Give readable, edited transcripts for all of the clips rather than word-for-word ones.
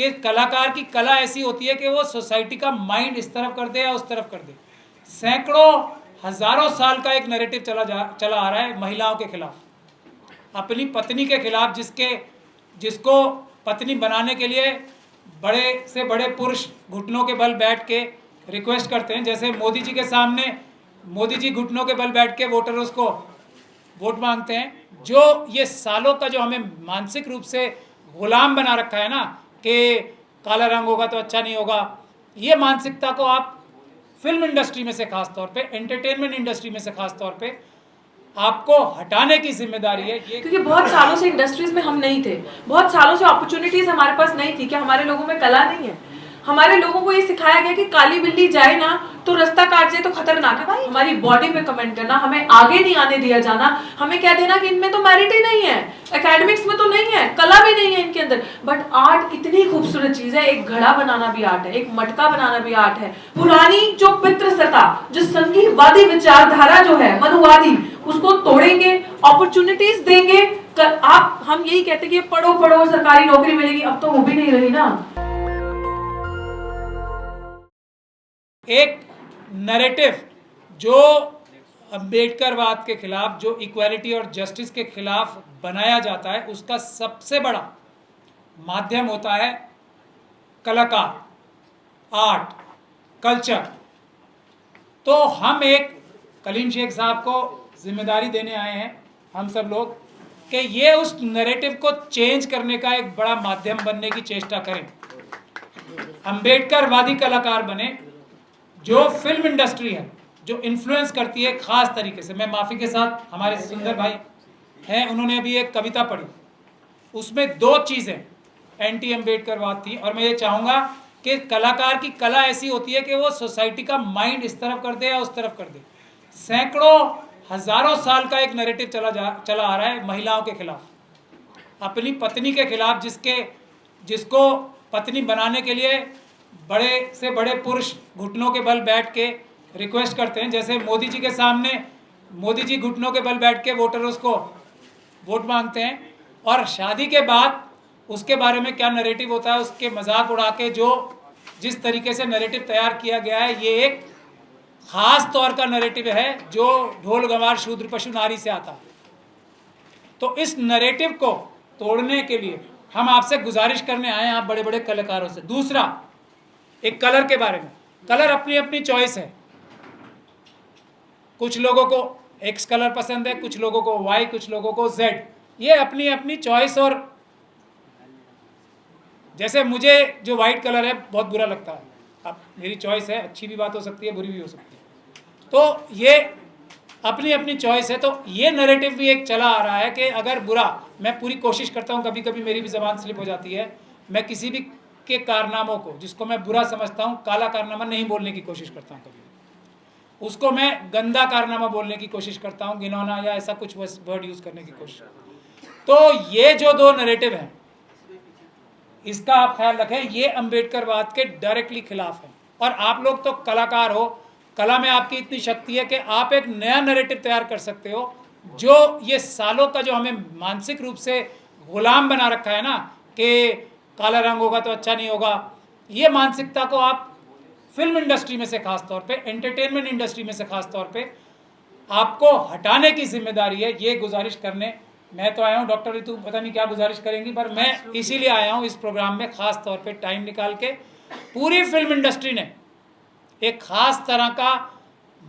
कि कलाकार की कला ऐसी होती है कि वो सोसाइटी का माइंड इस तरफ कर दे या उस तरफ कर दे। सैकड़ों हजारों साल का एक नैरेटिव चला आ रहा है महिलाओं के खिलाफ, अपनी पत्नी के खिलाफ, जिसको पत्नी बनाने के लिए बड़े से बड़े पुरुष घुटनों के बल बैठ के रिक्वेस्ट करते हैं। जैसे मोदी जी के सामने मोदी जी घुटनों के बल बैठ के वोटर्स को वोट मांगते हैं। जो ये सालों का जो हमें मानसिक रूप से गुलाम बना रखा है ना कि काला रंग होगा तो अच्छा नहीं होगा, ये मानसिकता को आप फिल्म इंडस्ट्री में से खास तौर पे, एंटरटेनमेंट इंडस्ट्री में से खास तौर पे आपको हटाने की जिम्मेदारी है। ये क्योंकि बहुत सालों से इंडस्ट्रीज में हम नहीं थे, बहुत सालों से अपॉर्चुनिटीज हमारे पास नहीं थी। क्या हमारे लोगों में कला नहीं है? हमारे लोगों को ये सिखाया गया कि काली बिल्ली जाए ना तो रास्ता काट जाए तो खतरनाक है। भाई हमारी बॉडी पे कमेंट करना, हमें आगे नहीं आने दिया जाना, हमें क्या देना कि इनमें तो मेरिट ही नहीं है, एकेडमिक्स में तो नहीं है, कला भी नहीं है इनके अंदर। बट आर्ट इतनी खूबसूरत चीज है। एक घड़ा बनाना भी आर्ट है, एक मटका बनाना भी आर्ट है। पुरानी जो पितृसत्ता, जो संघीवादी विचारधारा जो है, मनुवादी, उसको तोड़ेंगे, अपॉर्चुनिटीज देंगे। आप हम यही कहते कि पढ़ो पढ़ो सरकारी नौकरी मिलेगी, अब तो वो भी नहीं रही ना। एक नैरेटिव जो अम्बेडकरवाद के खिलाफ, जो इक्वालिटी और जस्टिस के खिलाफ बनाया जाता है, उसका सबसे बड़ा माध्यम होता है कलाकार, आर्ट, कल्चर। तो हम एक कलीम शेख साहब को जिम्मेदारी देने आए हैं, हम सब लोग, कि ये उस नैरेटिव को चेंज करने का एक बड़ा माध्यम बनने की चेष्टा करें, अम्बेडकरवादी कलाकार बने। जो फिल्म इंडस्ट्री है, जो इन्फ्लुएंस करती है खास तरीके से, मैं माफ़ी के साथ, हमारे सुंदर भाई हैं, उन्होंने अभी एक कविता पढ़ी, उसमें दो चीज़ें एंटी अम्बेडकरवाद थी। और मैं ये चाहूँगा कि कलाकार की कला ऐसी होती है कि वो सोसाइटी का माइंड इस तरफ कर दे या उस तरफ कर दे। सैकड़ों हजारों साल का एक नैरेटिव चला आ रहा है महिलाओं के खिलाफ, अपनी पत्नी के खिलाफ, जिसको पत्नी बनाने के लिए बड़े से बड़े पुरुष घुटनों के बल बैठ के रिक्वेस्ट करते हैं। जैसे मोदी जी के सामने मोदी जी घुटनों के बल बैठ के वोटर्स को वोट मांगते हैं, और शादी के बाद उसके बारे में क्या नैरेटिव होता है, उसके मजाक उड़ा के जिस तरीके से नैरेटिव तैयार किया गया है, ये एक खास तौर का नैरेटिव है जो ढोल गंवार शूद्र पशु नारी से आता है। तो इस नैरेटिव को तोड़ने के लिए हम आपसे गुजारिश करने आए हैं, आप बड़े बड़े कलाकारों से। दूसरा, एक कलर के बारे में, कलर अपनी अपनी चॉइस है। कुछ लोगों को एक्स कलर पसंद है, कुछ लोगों को वाई, कुछ लोगों को जेड, ये अपनी अपनी चॉइस। और जैसे मुझे जो वाइट कलर है बहुत बुरा लगता है, अब मेरी चॉइस है, अच्छी भी बात हो सकती है, बुरी भी हो सकती है, तो ये अपनी अपनी चॉइस है। तो ये नैरेटिव भी एक चला आ रहा है कि अगर बुरा, मैं पूरी कोशिश करता हूँ, कभी कभी मेरी भी ज़बान स्लिप हो जाती है, मैं किसी भी के कारनामों को, जिसको मैं बुरा समझता हूँ, काला कारनामा नहीं बोलने की कोशिश करता हूँ, कभी उसको मैं गंदा कारनामा बोलने की कोशिश करता हूँ, घिनौना या ऐसा कुछ वर्ड यूज़ करने की कोशिश। तो ये जो दो नैरेटिव हैं, इसका आप ख्याल रखें, ये अम्बेडकरवाद के डायरेक्टली खिलाफ है। और आप लोग तो कलाकार हो, कला में आपकी इतनी शक्ति है कि आप एक नया नैरेटिव तैयार कर सकते हो, जो ये सालों का जो हमें मानसिक रूप से गुलाम बना रखा है ना कि काला रंग होगा तो अच्छा नहीं होगा, ये मानसिकता को आप फिल्म इंडस्ट्री में से खास तौर पे, एंटरटेनमेंट इंडस्ट्री में से खास तौर पे आपको हटाने की जिम्मेदारी है। ये गुजारिश करने मैं तो आया हूँ। डॉक्टर ऋतु पता नहीं क्या गुजारिश करेंगी, पर मैं इसीलिए आया हूँ इस प्रोग्राम में, खास तौर पे टाइम निकाल के। पूरी फिल्म इंडस्ट्री ने एक खास तरह का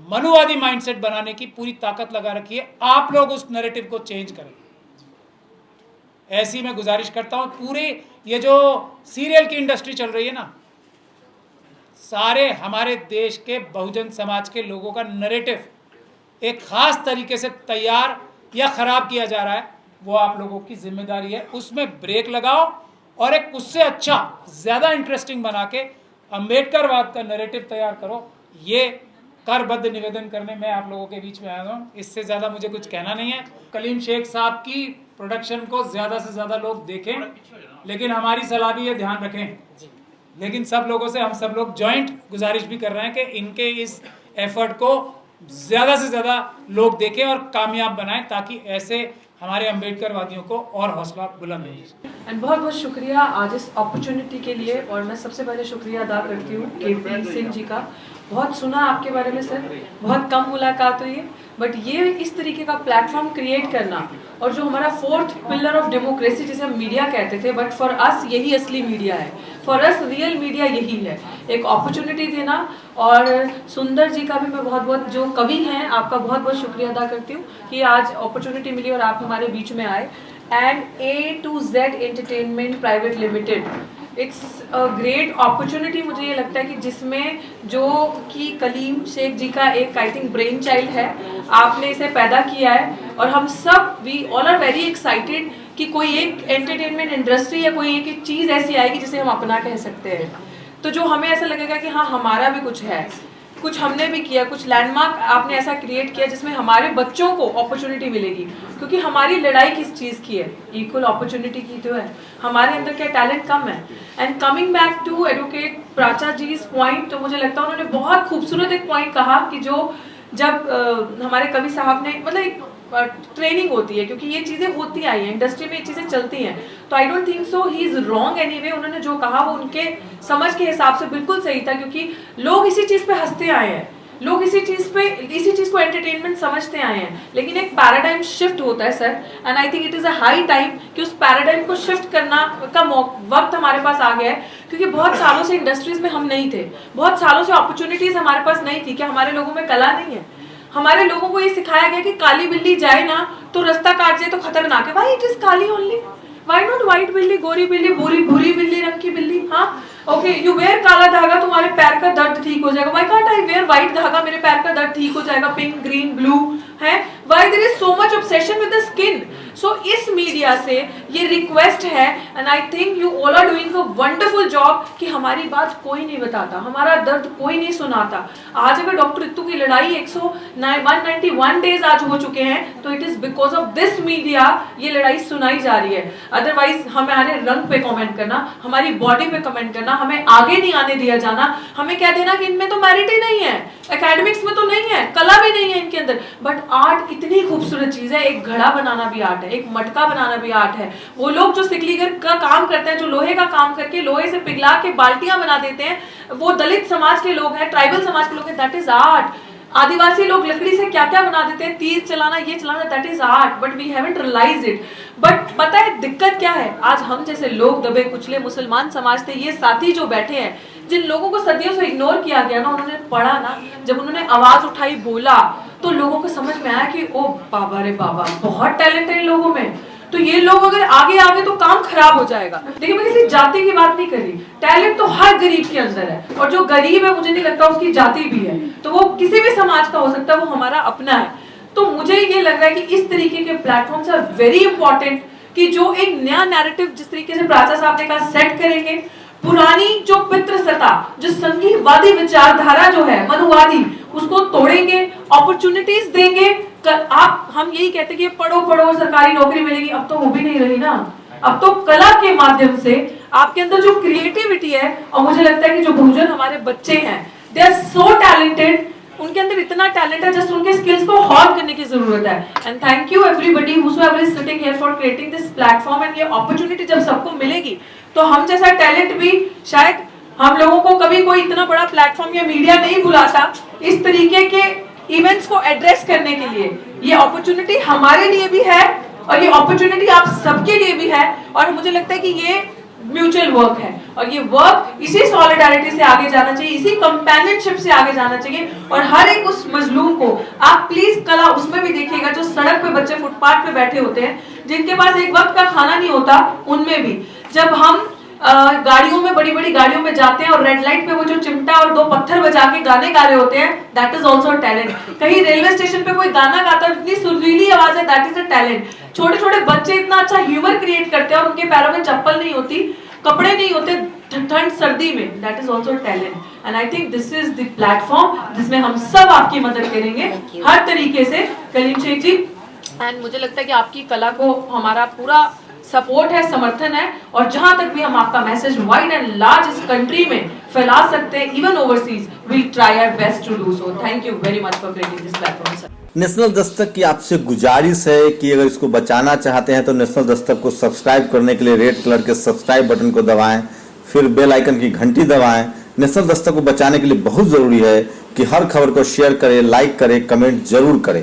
मनुवादी माइंडसेट बनाने की पूरी ताकत लगा रखी है। आप लोग उस नैरेटिव को चेंज करें, ऐसी मैं गुजारिश करता हूँ। पूरी ये जो सीरियल की इंडस्ट्री चल रही है ना, सारे हमारे देश के बहुजन समाज के लोगों का नैरेटिव एक खास तरीके से तैयार या खराब किया जा रहा है, वो आप लोगों की जिम्मेदारी है। उसमें ब्रेक लगाओ और एक उससे अच्छा, ज़्यादा इंटरेस्टिंग बना के अम्बेडकरवाद का नैरेटिव तैयार करो। ये करबद्ध निवेदन करने मैं आप लोगों के बीच में आया हूँ, इससे ज़्यादा मुझे कुछ कहना नहीं है। कलीम शेख साहब की प्रोडक्शन को ज़्यादा से ज़्यादा लोग देखें, लेकिन हमारी सलाह भी ये ध्यान रखें, लेकिन सब लोगों से हम सब लोग जॉइंट गुजारिश भी कर रहे हैं कि इनके इस एफर्ट को ज़्यादा से ज़्यादा लोग देखें और कामयाब बनाएं, ताकि ऐसे हमारे अम्बेडकर वादियों को और हौसला बुलंद हो। एंड बहुत बहुत शुक्रिया आज इस अपॉर्चुनिटी के लिए। और मैं सबसे पहले शुक्रिया अदा करती हूँ केपी सिंह जी का। बहुत सुना आपके बारे में सर, बहुत कम मुलाकात हुई है, बट ये इस तरीके का प्लेटफॉर्म क्रिएट करना और जो हमारा फोर्थ पिलर ऑफ डेमोक्रेसी जिसे हम मीडिया कहते थे, बट फॉर अस यही असली मीडिया है, फॉर अस रियल मीडिया यही है, एक अपॉर्चुनिटी देना। और सुंदर जी का भी मैं बहुत बहुत, जो कवि हैं, आपका बहुत बहुत शुक्रिया अदा करती हूँ कि आज अपॉर्चुनिटी मिली और आप हमारे बीच में आए। And A to Z entertainment private limited, it's a great opportunity. मुझे ये लगता है कि जिसमें जो कि कलीम शेख जी का एक आई थिंक ब्रेन चाइल्ड है, आपने इसे पैदा किया है और हम सब we all are very excited कि कोई एक एंटरटेनमेंट इंडस्ट्री या कोई एक चीज़ ऐसी आएगी जिसे हम अपना कह सकते हैं। तो जो हमें ऐसा लगेगा कि हाँ हमारा भी कुछ है, कुछ हमने भी किया, कुछ लैंडमार्क आपने ऐसा क्रिएट किया जिसमें हमारे बच्चों को अपॉर्चुनिटी मिलेगी। क्योंकि हमारी लड़ाई किस चीज़ की है? इक्वल अपॉर्चुनिटी की तो है। हमारे अंदर क्या टैलेंट कम है? And coming back to advocate Pracha ji point, तो मुझे लगता है उन्होंने बहुत खूबसूरत एक पॉइंट कहा कि जो जब हमारे कवि साहब ने मतलब एक ट्रेनिंग होती है, क्योंकि ये चीज़ें होती आई हैं, इंडस्ट्री में ये चीज़ें चलती हैं, तो I don't think so he is wrong anyway. उन्होंने जो कहा वो उनके समझ के हिसाब से बिल्कुल सही था, क्योंकि लोग इसी चीज़ पे हंसते आए हैं, लोग इसी चीज़ को एंटरटेनमेंट समझते आए हैं। लेकिन एक पैराडाइम शिफ्ट होता है sir, and I think it is a high time कि उस पैराडाइम को शिफ्ट करना का वक्त हमारे पास आ गया है। क्योंकि बहुत सालों से इंडस्ट्रीज में हम नहीं थे, बहुत सालों से अपॉर्चुनिटीज़ हमारे पास नहीं थी कि हमारे लोगों में कला नहीं है। हमारे लोगों को ये सिखाया गया कि काली बिल्ली जाए ना तो रास्ता काट जाए तो खतरनाक है। भाई it is Kali only, why not white बिल्ली, गोरी बिल्ली, भूरी बिल्ली, रंग की बिल्ली। हाँ ओके, यू वेयर काला धागा, तुम्हारे पैर का दर्द ठीक हो जाएगा। Why can't I wear white धागा, मेरे पैर का दर्द ठीक हो जाएगा, पिंक ग्रीन ब्लू है। Why there is so much obsession with the skin. So इस मीडिया से ये रिक्वेस्ट है, and I think you all are doing a wonderful job कि हमारी बात कोई नहीं बताता, हमारा दर्द कोई नहीं सुनाता। आज अगर डॉक्टर रितु की लड़ाई 191 डेज आज हो चुके हैं, तो it is because of this media ये लड़ाई सुनाई जा रही है। अदरवाइज हमारे रंग पे कमेंट करना, हमारी बॉडी पे कमेंट करना, हमें आगे नहीं आने दिया जाना, हमें कह देना कि इनमें तो मेरिट ही नहीं है, एकेडमिक्स में तो नहीं है, कला भी नहीं है इनके अंदर। बट आर्ट इतनी खूबसूरत चीज है, एक घड़ा बनाना भी आर्ट है, एक मटका बनाना भी आर्ट है। वो लोग जो सिकलीगर का काम करते हैं, जो लोहे का काम करके लोहे से पिघला के बाल्टियां बना देते हैं, वो दलित समाज के लोग हैं, ट्राइबल समाज के लोग हैं, दैट इज आर्ट। आदिवासी लोग लकड़ी से क्या क्या बना देते हैं, तीर चलाना, ये चलाना, that is art, but we haven't realised it. But पता है दिक्कत क्या है? आज हम जैसे लोग दबे कुचले मुसलमान समाज थे, ये साथी जो बैठे हैं, जिन लोगों को सदियों से इग्नोर किया गया ना, उन्होंने पढ़ा ना, जब उन्होंने आवाज उठाई, बोला, तो लोगों को समझ में आया कि ओ बाबा रे बाबा, बहुत टैलेंट है इन लोगों में। तो ये लोग अगर आगे आगे तो काम खराब हो जाएगा। देखिए मैं किसी जाति की बात नहीं कर रही, टैलेंट तो हर गरीब के अंदर है, और जो गरीब है मुझे नहीं लगता उसकी जाति भी है, तो वो किसी भी समाज का हो सकता है, वो हमारा अपना है। तो मुझे ये लग रहा है कि इस तरीके के प्लेटफॉर्म्स आर वेरी इंपॉर्टेंट, कि जो एक नया नैरेटिव जिस तरीके से प्राचा साहब ने कहा सेट करेंगे, पुरानी जो पितृसत्ता, जो संघीवादी विचारधारा जो है, मनुवादी, उसको तोड़ेंगे, अपॉर्चुनिटीज देंगे। हम यही कहते कि पढ़ो पढ़ो सरकारी नौकरी मिलेगी, अब तो वो भी नहीं रही ना। अब तो कला के माध्यम से आपके अंदर जो क्रिएटिविटी है, और मुझे लगता है कि जो बहुजन हमारे बच्चे हैं, दे आर सो टैलेंटेड, उनके अंदर इतना टैलेंट है, जस्ट उनके स्किल्स को हॉर्न करने की जरूरत है। And thank you everybody whoever is sitting here for creating this platform. And ये अपॉर्चुनिटी जब सबको मिलेगी, तो हम जैसा टैलेंट भी, शायद हम लोगों को कभी कोई इतना बड़ा प्लेटफॉर्म या मीडिया नहीं बुलाता इस तरीके के इवेंट्स को एड्रेस करने के लिए। ये अपॉर्चुनिटी हमारे लिए भी है, और ये अपॉर्चुनिटी आप सबके लिए भी है, और मुझे लगता है कि ये म्यूचुअल वर्क है, और ये वर्क इसी सॉलिडारिटी से आगे जाना चाहिए, इसी कंपेनियनशिप से आगे जाना चाहिए। और हर एक उस मजलूम को आप प्लीज कला उसमें भी देखिएगा, जो सड़क पे बच्चे फुटपाथ पे बैठे होते हैं, जिनके पास एक वक्त का खाना नहीं होता, उनमें भी जब हम गाड़ियों में, बड़ी बड़ी गाड़ियों में जाते हैं और रेड लाइट पे वो जो चिमटा और दो पत्थर बजा के गाने गा रहे होते हैं, दैट इज ऑल्सो टैलेंट। कहीं रेलवे स्टेशन पे कोई गाना गाता है, इतनी सुरीली आवाज है, दैट इज अ टैलेंट। छोटे छोटे बच्चे इतना अच्छा ह्यूमर क्रिएट करते हैं, और उनके पैरों में चप्पल नहीं होती, कपड़े नहीं होते ठंड सर्दी में, that is also talent. And I think this is the platform जिसमें हम सब आपकी मदद करेंगे हर तरीके से, कलीम शेख जी। एंड मुझे लगता है कि आपकी कला को हमारा पूरा सपोर्ट है, समर्थन है, और जहां तक भी हम आपका मैसेज वाइड एंड लार्ज इस कंट्री में फैला सकते हैं, even overseas, we try our best to do so. Thank you very much for creating this platform sir. National Dastak की आपसे गुजारिश है कि अगर इसको बचाना चाहते हैं तो नेशनल दस्तक को सब्सक्राइब करने के लिए रेड कलर के सब्सक्राइब बटन को दबाएं, फिर बेल आइकन की घंटी दबाएं। नेशनल दस्तक को बचाने के लिए बहुत जरूरी है कि हर खबर को शेयर करें, लाइक करें, कमेंट जरूर करें।